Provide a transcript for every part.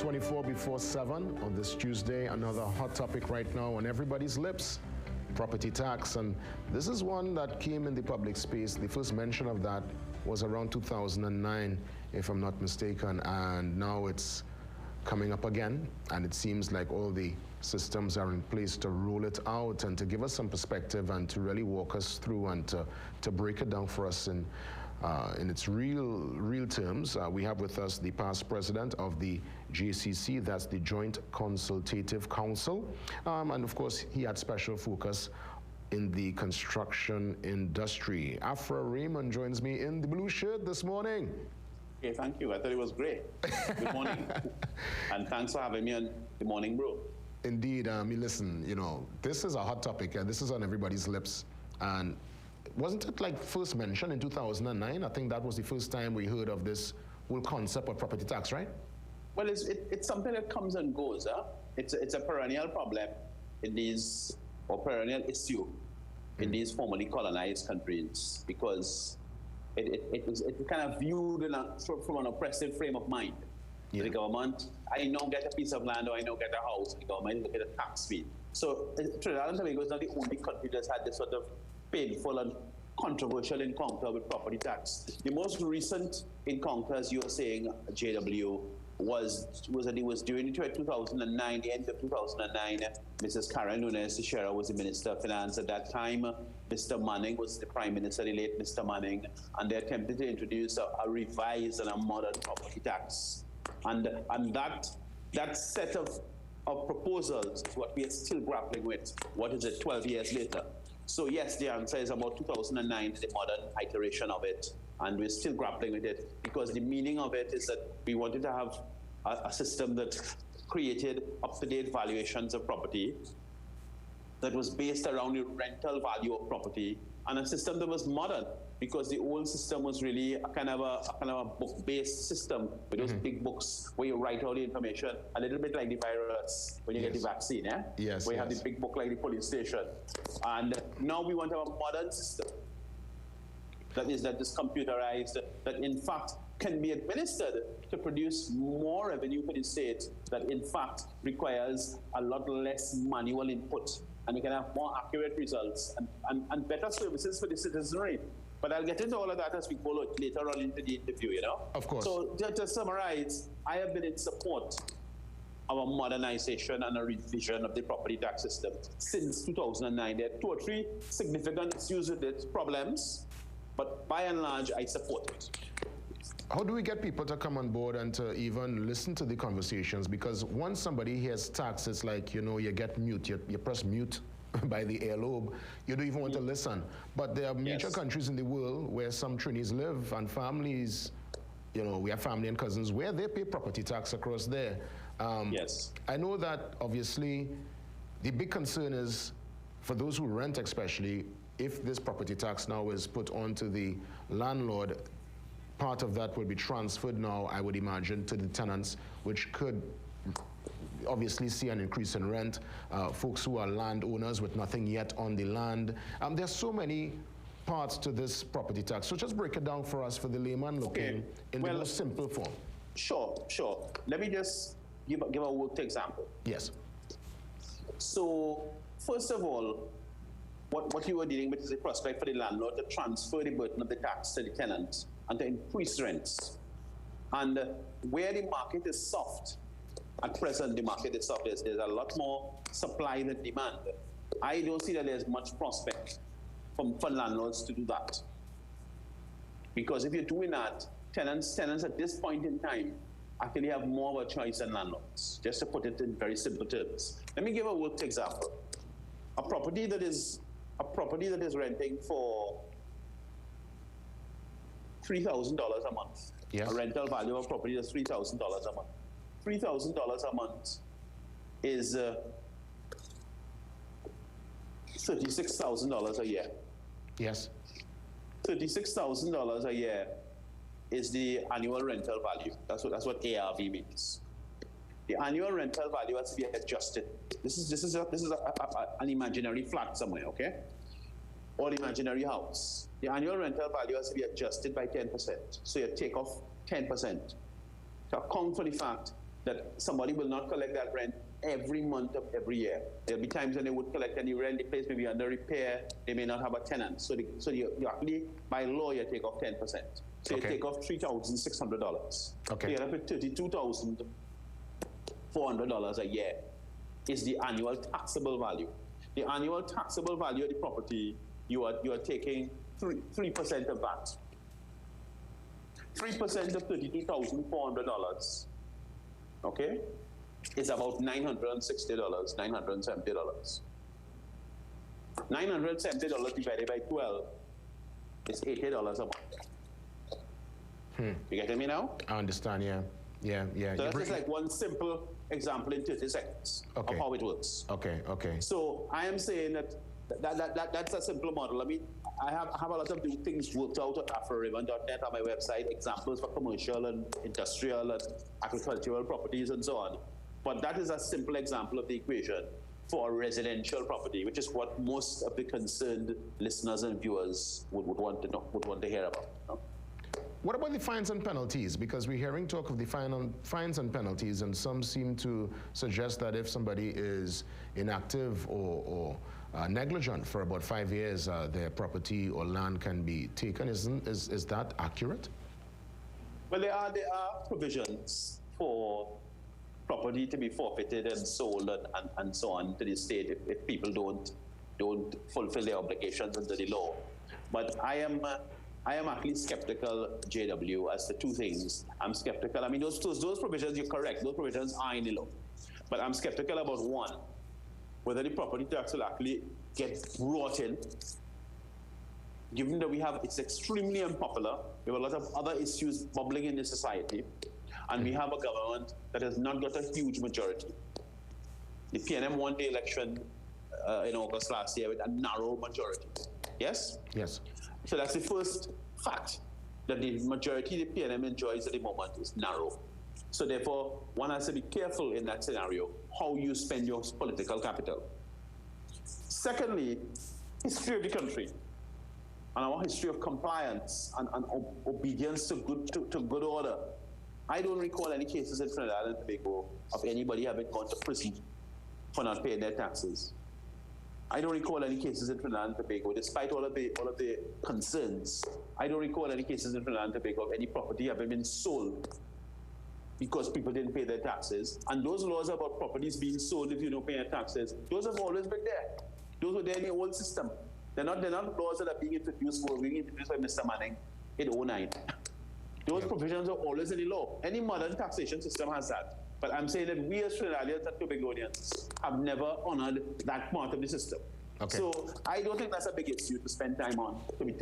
24 before 7 on this Tuesday. Another hot topic right now on everybody's lips, property tax. And this is one that came in the public space. The first mention of that was around 2009, if I'm not mistaken. And now it's coming up again. And it seems like all the systems are in place to roll it out and to give us some perspective and to really walk us through and to break it down for us in its real terms. We have with us the past president of the JCC, that's the Joint Consultative Council. And of course, he had special focus in the construction industry. Afra Raymond joins me in the blue shirt this morning. Okay, thank you. I thought it was great. Good morning. And thanks for having me on the Morning Brew. Indeed. Listen, you know, this is a hot topic. This is on everybody's lips. And wasn't it like first mentioned in 2009? I think that was the first time we heard of this whole concept of property tax, right? Well, it's something that comes and goes. Huh? It's a perennial problem in these, or perennial issue in these formerly colonized countries, because it kind of viewed from an oppressive frame of mind. Yeah. The government, I now get a piece of land or I now get a house, the government look at a tax fee. So Trinidad and Tobago is not the only country that's had this sort of painful and controversial encounter with property tax. The most recent encounter, as you were saying, JW, was during 2009, the end of 2009. Mrs. Karen Nunes Teixeira was the Minister of Finance at that time. Mr. Manning was the Prime Minister, the late Mr. Manning, and they attempted to introduce a revised and a modern property tax. And that set of proposals is what we are still grappling with. What is it, 12 years later? So yes, the answer is about 2009, the modern iteration of it, and we're still grappling with it, because the meaning of it is that we wanted to have a system that created up-to-date valuations of property that was based around the rental value of property, and a system that was modern, because the old system was really a kind of a book-based system with those big books where you write all the information, a little bit like the virus when you get the vaccine, eh? Yes. Where you have the big book like the police station. And now we want to have a modern system that is computerized, that in fact can be administered to produce more revenue for the state, that in fact requires a lot less manual input, and we can have more accurate results and better services for the citizenry. But I'll get into all of that as we go later on into the interview, you know? Of course. So to summarize, I have been in support of a modernization and a revision of the property tax system since 2009. There are 2 or 3 significant issues with it, problems, but by and large, I support it. How do we get people to come on board and to even listen to the conversations? Because once somebody hears tax, it's like, you know, you get mute, you press mute by the earlobe, you don't even want to listen. But there are major countries in the world where some Trinis live, and families, you know, we have family and cousins where they pay property tax across there. Yes. I know that obviously the big concern is, for those who rent especially, if this property tax now is put onto the landlord, part of that will be transferred now, I would imagine, to the tenants, which could obviously see an increase in rent. Folks who are landowners with nothing yet on the land. There's so many parts to this property tax. So just break it down for us, for the layman looking, in the most simple form. Sure. Let me just give a worked example. Yes. So first of all, what you were dealing with is a prospect for the landlord to transfer the burden of the tax to the tenant and to increase rents. And where the market is soft, at present the market is soft, there's a lot more supply than demand. I don't see that there's much prospect for landlords to do that. Because if you're doing that, tenants at this point in time actually have more of a choice than landlords, just to put it in very simple terms. Let me give a worked example. A property that is renting for $3,000 a month. Yes. A rental value of a property is $3,000 a month. $3,000 a month is $36,000 a year. Yes. $36,000 a year is the annual rental value. That's what ARV means. The annual rental value has to be adjusted. This is an imaginary flat somewhere, okay? Or imaginary house. The annual rental value has to be adjusted by 10%. So you take off 10% to account for the fact that somebody will not collect that rent every month of every year. There'll be times when they would collect any rent, the place may be under repair, they may not have a tenant. So you actually, by law, you take off 10%. So you take off $3,600. Okay. So you end up with $32,400 a year is the annual taxable value. The annual taxable value of the property, you are taking 3% of that. 3% of $32,400, okay, is about $960, $970. $970 divided by 12 is $80 a month. You getting me now? I understand, yeah. So that's just like one simple example in 30 seconds of how it works. Okay. So I am saying that's a simple model. I mean, I have a lot of things worked out at AfraRaymond.net on my website, examples for commercial and industrial and agricultural properties and so on. But that is a simple example of the equation for a residential property, which is what most of the concerned listeners and viewers would want to know, would want to hear about. You know? What about the fines and penalties? Because we're hearing talk of the fines and penalties, and some seem to suggest that if somebody is inactive or negligent for about 5 years, their property or land can be taken. Is that accurate? Well, there are provisions for property to be forfeited and sold and so on to the state if people don't fulfill their obligations under the law. But I am actually skeptical, JW, as to two things. I'm skeptical. I mean, those provisions, you're correct. Those provisions are in the law. But I'm skeptical about one, whether the property tax will actually get brought in, given that it's extremely unpopular. We have a lot of other issues bubbling in the society, and we have a government that has not got a huge majority. The PNM won the election in August last year with a narrow majority. Yes? Yes. So that's the first fact, that the majority the PNM enjoys at the moment is narrow. So therefore, one has to be careful in that scenario how you spend your political capital. Secondly, history of the country and our history of compliance and obedience to good order. I don't recall any cases in Trinidad and Tobago of anybody having gone to prison for not paying their taxes. I don't recall any cases in Trinidad and Tobago, despite all of the concerns. I don't recall any cases in Trinidad and Tobago of any property having been sold because people didn't pay their taxes. And those laws about properties being sold if you don't pay your taxes, those have always been there. Those were there in the old system. They're not laws that are being introduced by Mr. Manning in 2009. Those provisions are always in the law. Any modern taxation system has that. But I'm saying that we as Trinidadians and Tobagonians have never honored that part of the system. Okay. So I don't think that's a big issue to spend time on, to be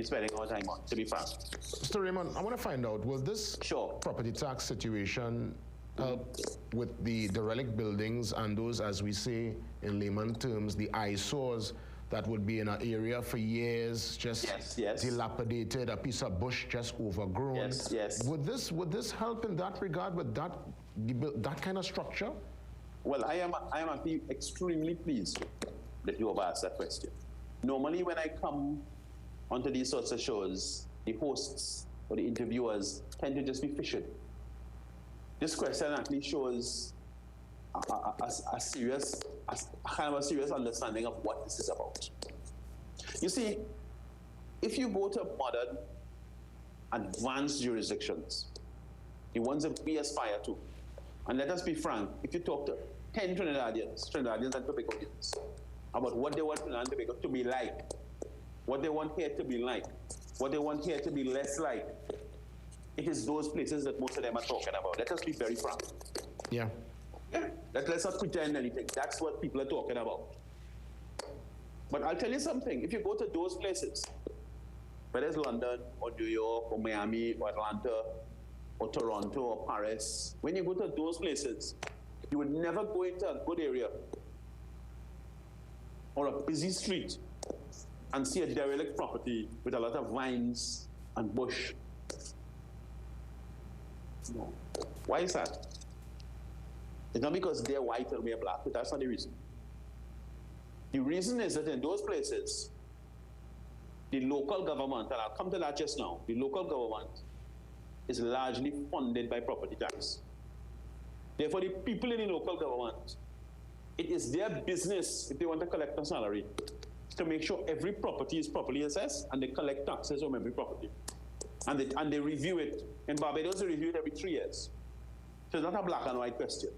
spending our time on, to be frank. Mr. Raymond, I want to find out, will this property tax situation help with the derelict buildings and those, as we say in layman terms, the eyesores that would be in an area for years, just dilapidated, a piece of bush just overgrown? Yes. Would this help in that regard with that kind of structure? Well, I am actually extremely pleased that you have asked that question. Normally, when I come onto these sorts of shows, the hosts or the interviewers tend to just be fishing. This question actually shows a serious understanding of what this is about. You see, if you go to modern, advanced jurisdictions, the ones that we aspire to, and let us be frank, if you talk to 10 Trinidadians and Tobagonians about what they want Trinidad and Tobago to be like, what they want here to be like, what they want here to be less like, it is those places that most of them are talking about. Let us be very frank. Yeah. Let's not pretend anything. That's what people are talking about. But I'll tell you something. If you go to those places, whether it's London or New York or Miami or Atlanta or Toronto or Paris, when you go to those places, you would never go into a good area or a busy street and see a derelict property with a lot of vines and bush. No. Why is that? It's not because they're white or we're black, but that's not the reason. The reason is that in those places, the local government, and I'll come to that just now, the local government is largely funded by property tax. Therefore, the people in the local government, it is their business, if they want to collect a salary, to make sure every property is properly assessed and they collect taxes on every property. And they review it. In Barbados, they review it every 3 years. So it's not a black and white question.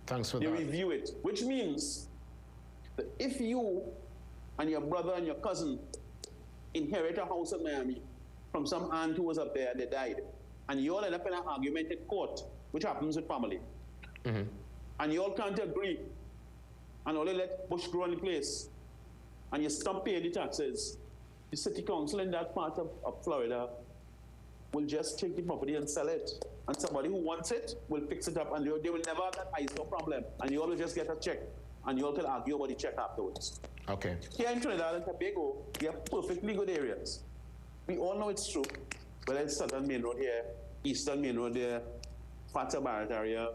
Thanks for that. They review it, which means that if you and your brother and your cousin inherit a house in Miami from some aunt who was up there and they died, and you all end up in an argument in court, which happens with family, and you all can't agree, and only let bush grow in place, and you stop paying the taxes, the city council in that part of Florida will just take the property and sell it. And somebody who wants it will fix it up, and they will never have that ISO problem. And you all will just get a check, and you all can argue about the check afterwards. Okay. Here in Trinidad and Tobago, we have perfectly good areas. We all know it's true, whether it's Southern Main Road here, Eastern Main Road there, parts of Barrett area,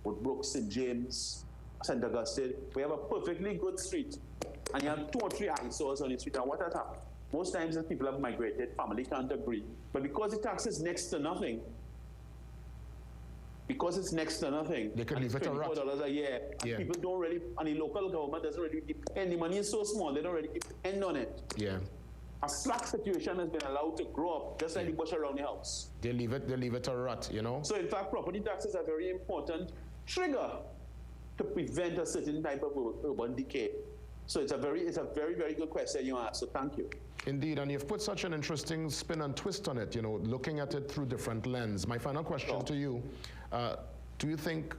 Woodbrook, St. James, St. Augustine. We have a perfectly good street, and you have 2 or 3 ISOs on the street. And what has happened? Most times as people have migrated, family can't agree. But because the tax is next to nothing, they could leave it a rot. $24 a year, and people don't really, and the local government doesn't really depend. The money is so small, they don't really depend on it. Yeah. A slack situation has been allowed to grow up, just like the bush around the house. They leave it a rut, you know? So in fact, property taxes are a very important trigger to prevent a certain type of urban decay. So it's a very, very good question you asked, so thank you. Indeed, and you've put such an interesting spin and twist on it, you know, looking at it through different lenses. My final question to you, do you think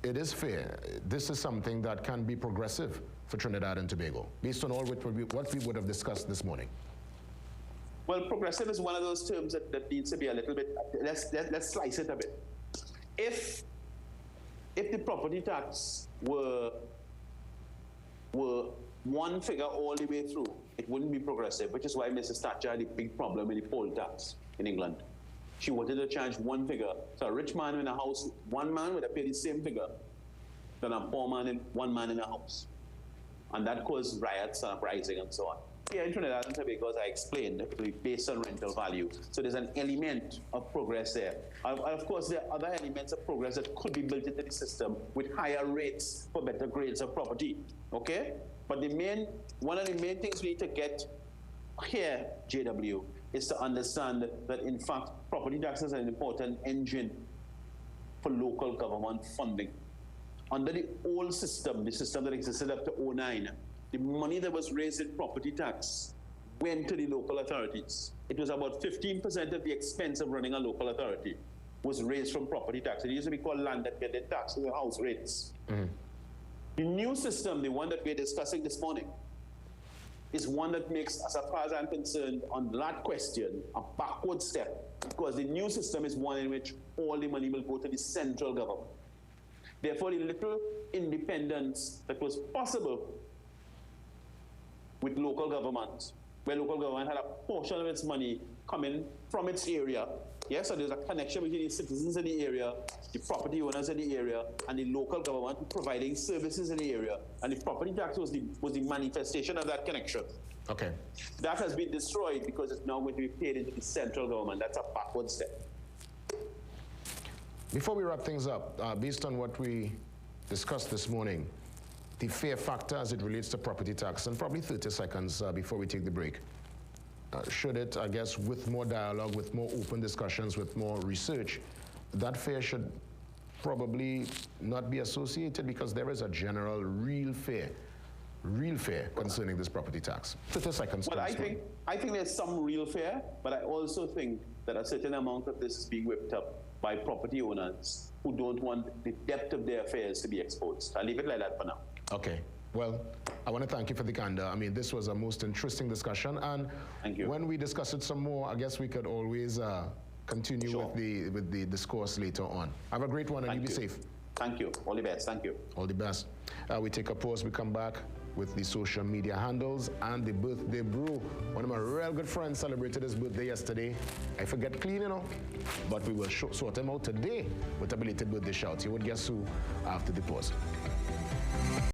it is fair? This is something that can be progressive for Trinidad and Tobago, based on all what we would have discussed this morning? Well, progressive is one of those terms that needs to be a little bit, let's slice it a bit. If the property tax were one figure all the way through, it wouldn't be progressive, which is why Mrs. Thatcher had a big problem with the poll tax in England. She wanted to charge one figure. So a rich man in a house, one man would have paid the same figure than a poor man one man in a house. And that caused riots and uprising and so on. Here in Trinidad and Tobago, as I explained, based on rental value. So there's an element of progress there. Of course, there are other elements of progress that could be built into the system with higher rates for better grades of property, okay? But one of the main things we need to get here, JW, is to understand that in fact, property taxes are an important engine for local government funding. Under the old system, the system that existed up to 2009, the money that was raised in property tax went to the local authorities. It was about 15% of the expense of running a local authority was raised from property tax. It used to be called land and building tax, or house rates. The new system, the one that we're discussing this morning, is one that makes, as far as I'm concerned, on that question, a backward step, because the new system is one in which all the money will go to the central government. Therefore, the little independence that was possible with local government, where local government had a portion of its money coming from its area. Yes, so there's a connection between the citizens in the area, the property owners in the area, and the local government providing services in the area. And the property tax was the manifestation of that connection. Okay. That has been destroyed because it's now going to be paid into the central government. That's a backward step. Before we wrap things up, based on what we discussed this morning, the fear factor as it relates to property tax, and probably 30 seconds before we take the break. Should it, I guess, with more dialogue, with more open discussions, with more research, that fear should probably not be associated because there is a general real fear concerning this property tax. 30 seconds. Well, I think there's some real fear, but I also think that a certain amount of this is being whipped up by property owners who don't want the depth of their affairs to be exposed. I'll leave it like that for now. Okay. Well, I want to thank you for the candor. I mean, this was a most interesting discussion, and thank you. When we discuss it some more, I guess we could always continue with the discourse later on. Have a great one, and you be safe. Thank you. All the best. Thank you. All the best. We take a pause. We come back with the social media handles and the birthday brew. One of my real good friends celebrated his birthday yesterday. I forget clean, you know, but we will sort him out today with a belated birthday shout. You would guess who after the pause.